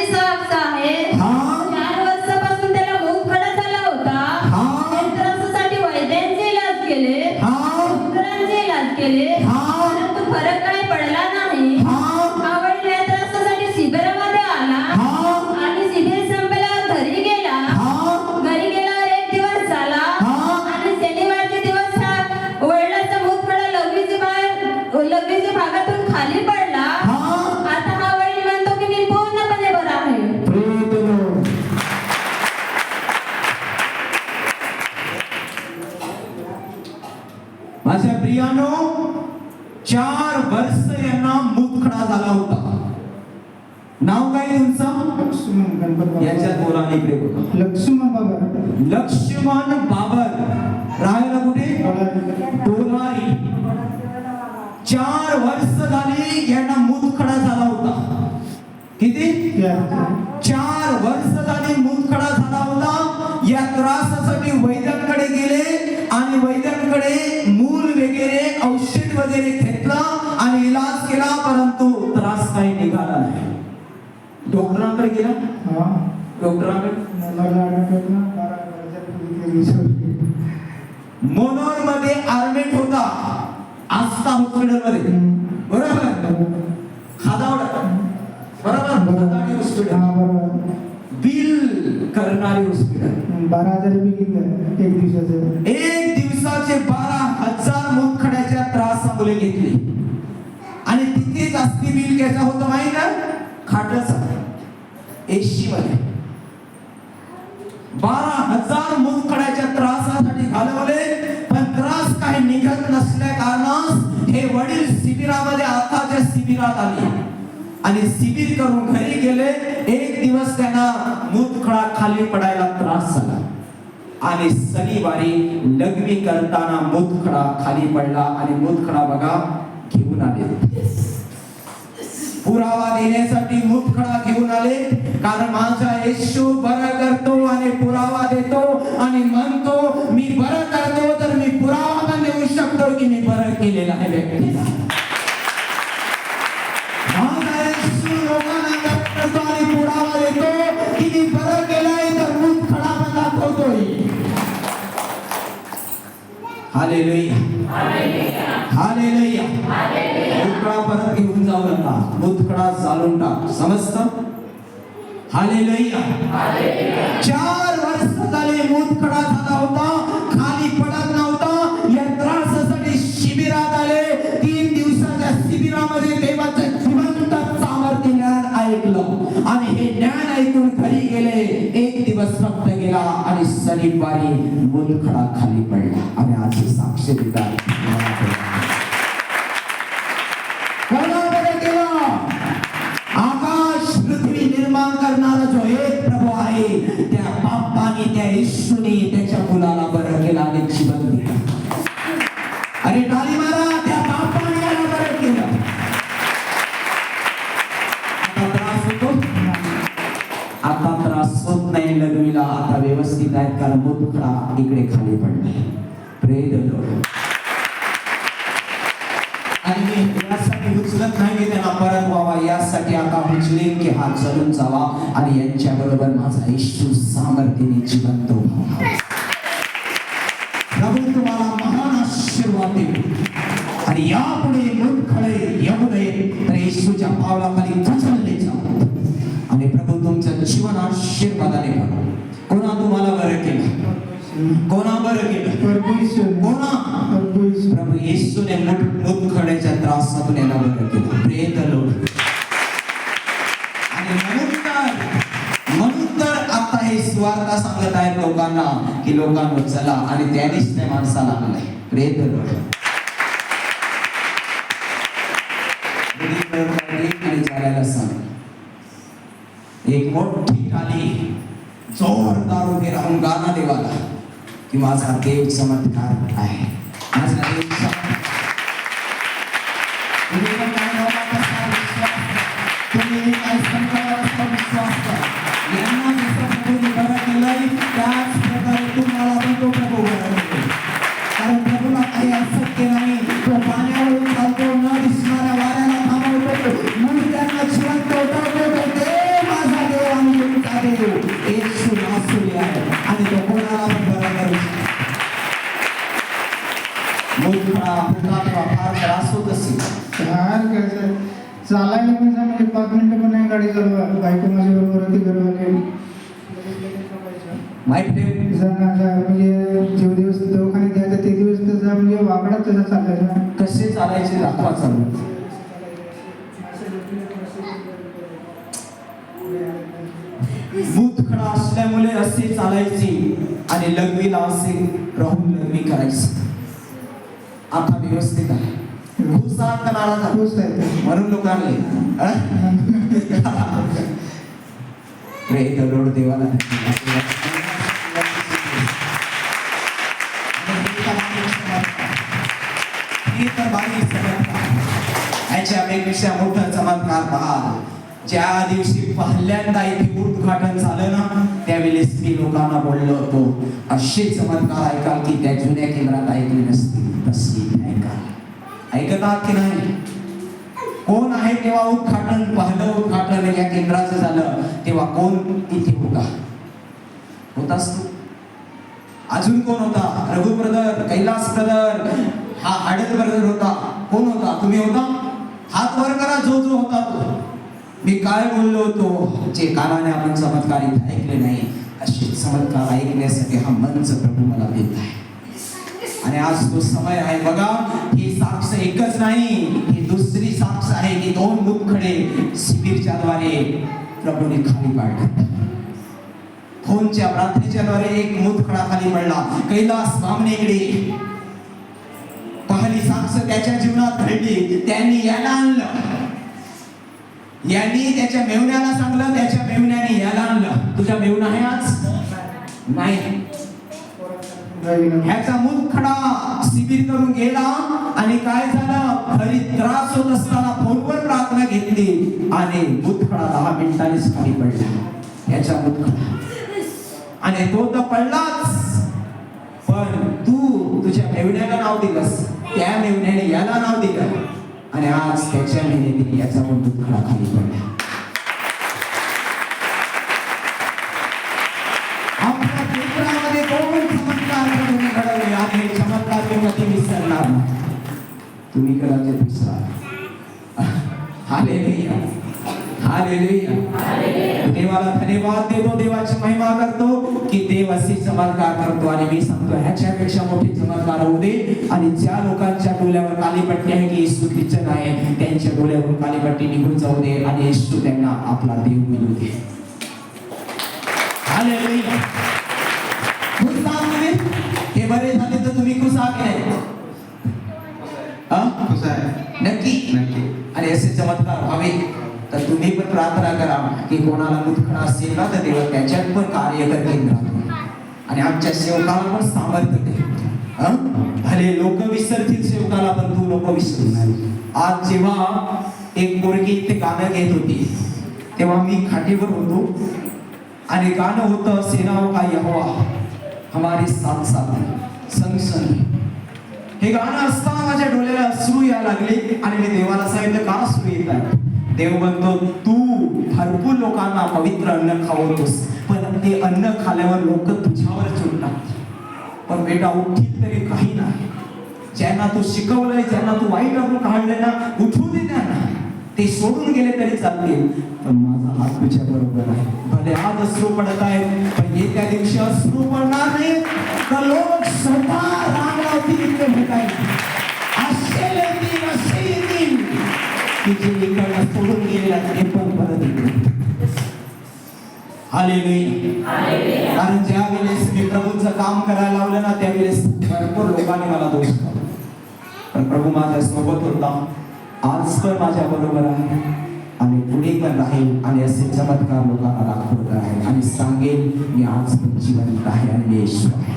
माझी साक्ष आहे. 4 वर्षापासून त्याला मूतखडा झाला होता. नेत्रससाठी वैद्यांचे इलाज केले, डॉक्टरांचे इलाज केले, परंतु फरक काही पडला नाही. हा वडील नेत्रससाठी शिबिरामध्ये आला आणि शिबिर संपल्यावर घरी गेला. घरी गेल्यावर 1 दिवस झाला आणि शनिवारचे दिवस हा वडिलाचा मूतखडा लघवीच्या भागातून खाली पडला. आता हा वडील म्हणतो की मी पूर्णपणे बरा आहे. माझ्या प्रियानो, 4 वर्ष यांना मूतखडा झाला होता. नाव काय तुमचं? लक्ष्मण गणपत याच्यात बोला नाही, इकडे बोला. लक्ष्मण बाबा. लक्ष्मण बाबर. राहायला कुठे? डोलारी. 4 वर्ष झाली यांना मूतखडा झाला होता. किती? 4 वर्ष झाली मूतखडा झाला होता. या त्रासासाठी वैद्यांकडे गेले आणि वैद्यांकडे मूल वगैरे औषध वगैरे घेतलं आणि इलाज केला, परंतु त्रास काही निघाला नाही. डॉक्टरांकडे गेला. डॉक्टरांकडे मनोर मध्ये ऍडमिट होता, आस्था हॉस्पिटल मध्ये. बरोबर? खादावडा. बरोबर? खादावडी हॉस्पिटल. बिल करणारी हॉस्पिटल. 12,000 बिल एक दिवसाचे. 1 दिवसाचे 12,000 मूतखड्याच्या त्रासामुळे घेतले. आणि तिथेच अस्थि बिल घ्यायचं होतं माहिती का? खाटचा 80 मध्ये 12,000 मूतखड्याच्या त्रासासाठी घालवले, पण त्रास काही निघत नसल्या कारणास हे वडील शिबिरामध्ये आताच्या शिबिरात आले आणि शिबिर करून घरी गेले. 1 दिवस त्यांना मूतखडा खाली पडायला त्रास झाला आणि शनिवारी लघवी करताना मूतखडा खाली पडला आणि मूतखडा बघा घेऊन आले. पुरावा देण्यासाठी मूतखडा घेऊन आले, कारण माझा येशू बरं करतो आणि पुरावा देतो आणि म्हणतो मी बरं करतो, तर मी पुरावा पण देऊ शकतो की मी बरं केलेला आहे व्यक्तीला. माझा येशू लोकांना बरं करतो आणि पुरावा देतो की मी बरं केलंय, तर मूतखडा पण दाखवतोय. Hallelujah, hallelujah. मूतखडा परत घेऊन जाऊ नका, मूतखडा चालून टाक. समजतं? हालेलुया. 4 वर्ष झाले मूतखडा झाला होता, खाली पडत नव्हता. या त्रासासाठी शिबिरात आले. 3 दिवसाच्या शिबिरामध्ये देवाचं जिवंत सामर्थ्य ज्ञान ऐकलं आणि हे ज्ञान ऐकून घरी गेले. 1 दिवस फक्त गेला आणि शनिवारी मूतखडा खाली पडला आणि आज साक्ष देतात. आकाश पृथ्वी निर्माण करणारा जो एक प्रभू आहे, त्या बाप्पाने त्या येशूने त्याच्या मुलाला बरं केलं आणि जीवन दिलं. अरे टाळी मारा, त्या बाप्पाने याला बरं केलं. आता त्रास होतो? आता त्रास होत नाही लघवीला, आता व्यवस्थित आहेत, कारण मूतखडा इकडे खाली पडलाय. Praise the Lord. आणि मी यासाठी उचलत नाही, मी त्यांना परत व्हावा यासाठी आता उचलेन की हा चलून जावा आणि यांच्या बरोबर माझा येशू सामर्थ्याने जिवंत व्हावा. प्रभू तुम्हाला महान आशीर्वाद देईल आणि यापुढे मूतखडे येऊ नये, तर येशूच्या पावलाखाली कचरले जावं आणि प्रभू तुमचं जीवन आशीर्वादाने भरो. कोणा तुम्हाला बरं केलं? कोणा बरं केलं? कोणा? प्रभू येशूने मूतखड्याच्या त्रासातून याला बरं केलं. Praise the Lord. आणि म्हणून तर आता हे स्वार्थ सांगत आहेत लोकांना की लोकांना चला, आणि त्यानेच त्या माणसाला आणलंय. Praise the Lord. आणि चालायला सांग. एक मोठी टाळी जोरदार उभे राहून गाणं देवाला की माझा देव चमत्कार आहे, माझा देव चमत्कार. तुम्ही पण काय बाबा कसा विश्वास करा, तुम्ही काय संकटावर विश्वास करा. यांना जसं प्रभूने बरं केलंय त्याच प्रकारे तुम्हाला पण तो प्रभू बरं केलं. कारण प्रभूला काही अशक्य नाही. तो पाण्यावरून चालतो, न दिसणाऱ्या वाऱ्याला थांबवतो, मूर्त्यांना जिवंत उठवतो. देव माझा देव चालायला पण जा म्हणजे 5 मिनिटं पण नाही गाडी चालवा. बायको माझ्या बरोबर होती घरवाले. माहिती ठेव. म्हणजे जेव दिवस दवाखान्यात द्यायचा ते दिवस तसा म्हणजे वाकडा तसा चालायचा. कसे चालायचे दाखवा चालू. मूतखडा असल्यामुळे असे चालायचे आणि लघवीला असे राहून लघवी करायची. आता व्यवस्थित आहे. घुसा कणाला खुश आहे. म्हणून लोक आणले. लोड देवाला. ही तर बाई चमत्कार. याच्यापेक्षा मोठा चमत्कार पहा. ज्या दिवशी पहिल्यांदा इथे उद्घाटन झालं ना त्यावेळेस मी लोकांना बोललो होतो असे चमत्कार ऐकाल की त्या जुन्या केंद्रात ऐकले नसतील तशी ऐकाल. ऐकतात की नाही? कोण आहे तेव्हा उद्घाटन पहिलं उद्घाटन या केंद्राचं झालं तेव्हा कोण इथे होतास तू? अजून कोण होता? रघु ब्रदर, कैलास ब्रदर, हा आडत ब्रदर होता. कोण होता? तुम्ही होता? हात वर करा जो जो होता तो. मी काय बोललो होतो जे कानाने आपण चमत्कार इथे ऐकले नाही असे चमत्कार ऐकण्यासाठी हा मंच प्रभू मला देत आहे. आणि आज तो समय आहे बघा. ही साक्ष एकच नाही, ही दुसरी साक्ष आहे की 2 मूतखडे शिबिरच्या द्वारे प्रभूने खाली पाडले. फोनच्या प्रार्थनेच्या द्वारे एक मूतखडा खाली पडला. कैलास बामणेकडे पहिली साक्ष त्याच्या जीवनात घडली. त्यांनी याला आणलं. यांनी त्याच्या मेवण्याला सांगलं, त्याच्या मेवण्याने याला आणलं. तुझ्या मेवणा आहे आज? नाही. ह्याचा मूतखडा शिबिर करून गेला आणि काय झालं? घरी त्रास होत असताना फोनवर प्रार्थना घेतली आणि मूतखडा 10 मिनिटांनीच खाली पडला. याचा मूतखडा. आणि तो तर पडलाच पण तू तुझ्या मेवण्याला नाव दिलंस, त्या मेवण्याने याला नाव दिलं आणि आज त्याच्या मेहनतीने याचा पण मूतखडा खाली पडला. आपल्या केंद्रामध्ये 2 चमत्कार तुम्ही घडवले आणि चमत्कार तुम्ही कधी विसरणार नाही. तुम्ही कदाचित विसरा. Hallelujah, hallelujah. देवाला धन्यवाद देतो, देवाची महिमा करतो की देव असे चमत्कार करतो. आणि मी सांगतो ह्याच्यापेक्षा मोठे चमत्कार होऊ दे. आणि ज्या लोकांच्या डोळ्यावर कालीपट्टी आहे की येशू ख्रिश्चन आहे त्यांच्या डोळ्यावरून कालीपट्टी निघून जाऊ दे आणि येशू त्यांना आपला देव मिळू दे. हालेलुया. खुश आहात तुम्ही? हे बरे झाले तर तुम्ही खुश आहात की नाही? खुश आहे. नक्की. आणि असे चमत्कार व्हावे तर तुम्ही पण प्रार्थना करा की कोणाला मूतखडा असेल ना तर देव त्याच्यात पण कार्य करतील. आणि आमच्या सेवकाला पण सामर्थ्य दे. भले लोक विसरतील सेवकाला पण तू लोक विसरू नये. आज जेव्हा एक पोरगी इथे गाणं घेत होती तेव्हा मी खाटीवर होतो आणि गाणं होतं सेनाओं का यहोवा हमारे साथ साथ संग संग. हे गाणं असताना माझ्या डोळ्याला अश्रू यायला लागले आणि मी देवाला सांगितलं का अश्रू येत आहे? देव म्हणतो तू भरपूर लोकांना पवित्र अन्न खावतोस पण ते अन्न खाल्यावर लोक तुझ्यावर चिडतात. पण बेटा उठील तरी काही नाही. ज्यांना तू शिकवलंय, ज्यांना तू वाईट अजून काढलंय ना उठू दे त्यांना. ते सोडून गेले तरी चालतील पण माझा हात तुझ्या बरोबर आहे. भले आज अश्रू पडत आहेत पण येत्या दिवशी अश्रू पडणार नाही तर लोक स्वतः रांगावतील इकडे भेटायला. असे येतील, असे येतील की जे इकडनं सोडून गेलेला ते पण परत येतील. हालेलुया. कारण ज्या वेळेस मी प्रभूचं काम करायला लावलं ना त्यावेळेस भरपूर लोकांनी मला दोष दिला पण प्रभू माझ्या सोबत होता. आज पण माझ्या बरोबर आहे आणि पुढे पण राहील आणि असे चमत्कार लोकांना दाखवत आहे आणि सांगेल मी आज पण जिवंत आहे आणि येशू आहे.